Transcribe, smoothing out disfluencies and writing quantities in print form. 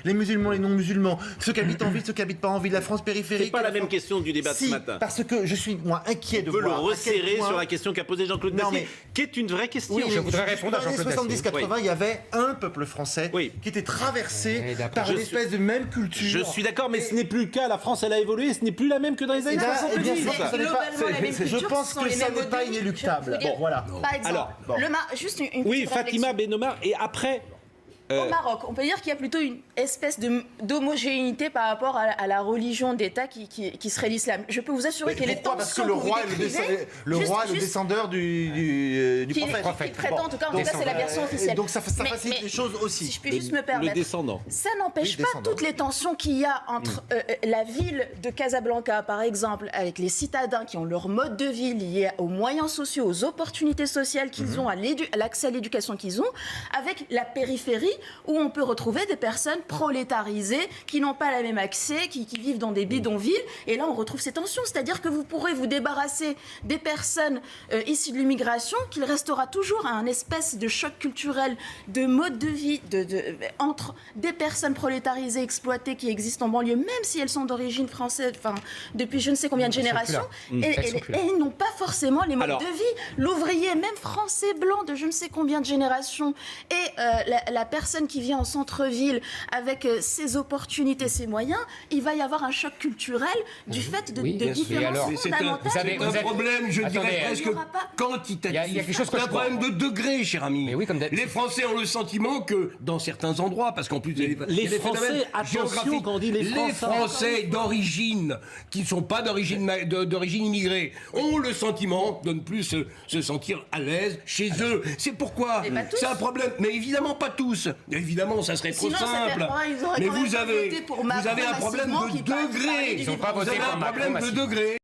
Les musulmans, les non-musulmans, ceux qui habitent en ville, ceux qui habitent pas en ville, la France périphérique. C'est pas la même question du débat de ce matin. Parce que je suis moi inquiet de voir. On peut le resserrer point... sur la question qu'a posée Jean-Claude Dacier, qui est une vraie question. Oui, je voudrais répondre à Jean-Claude Dacier. Dans les 70-80, il y avait un peuple français qui était traversé par une espèce de même culture. Je suis d'accord, mais ce n'est plus le cas. La France, elle a évolué, ce n'est plus la même que dans les années 70. Je pense que ça n'est pas inéluctable. Bon, voilà. Par exemple, juste une oui, Fatima Benomar, et après... Au Maroc, on peut dire qu'il y a plutôt une espèce d'homogénéité par rapport à la religion d'État qui serait l'islam. Je peux vous assurer que les tensions parce que le roi est le descendeur du prophète. Qui prétend, en tout cas, c'est la version officielle. Donc ça facilite les choses aussi. Si je peux juste me permettre. Le descendant. Ça n'empêche pas toutes les tensions qu'il y a entre la ville de Casablanca, par exemple, avec les citadins qui ont leur mode de vie lié aux moyens sociaux, aux opportunités sociales qu'ils ont, à l'accès à l'éducation qu'ils ont, avec la périphérie, où on peut retrouver des personnes prolétarisées qui n'ont pas le même accès, qui vivent dans des bidonvilles. Et là, on retrouve ces tensions. C'est-à-dire que vous pourrez vous débarrasser des personnes issues de l'immigration, qu'il restera toujours un espèce de choc culturel, de mode de vie entre des personnes prolétarisées, exploitées, qui existent en banlieue, même si elles sont d'origine française, depuis je ne sais combien de générations. Et ils n'ont pas forcément les modes de vie. L'ouvrier, même français, blanc, de je ne sais combien de générations, et la personne qui vient en centre-ville avec ses opportunités, ses moyens, il va y avoir un choc culturel du fait de différences fondamentales. C'est un problème, je dirais presque quantitatif. Il y a quelque chose que c'est un problème de degré, cher ami. Oui, les Français ont le sentiment que dans certains endroits, parce qu'en plus les Français, attention quand on dit les Français d'origine, qui ne sont pas d'origine immigrée, ont le sentiment de ne plus se sentir à l'aise chez eux. C'est pourquoi c'est un problème. Mais évidemment pas tous. Évidemment, ça serait trop simple. Mais vous avez un problème de degré. Ils n'ont pas voté pour Macron.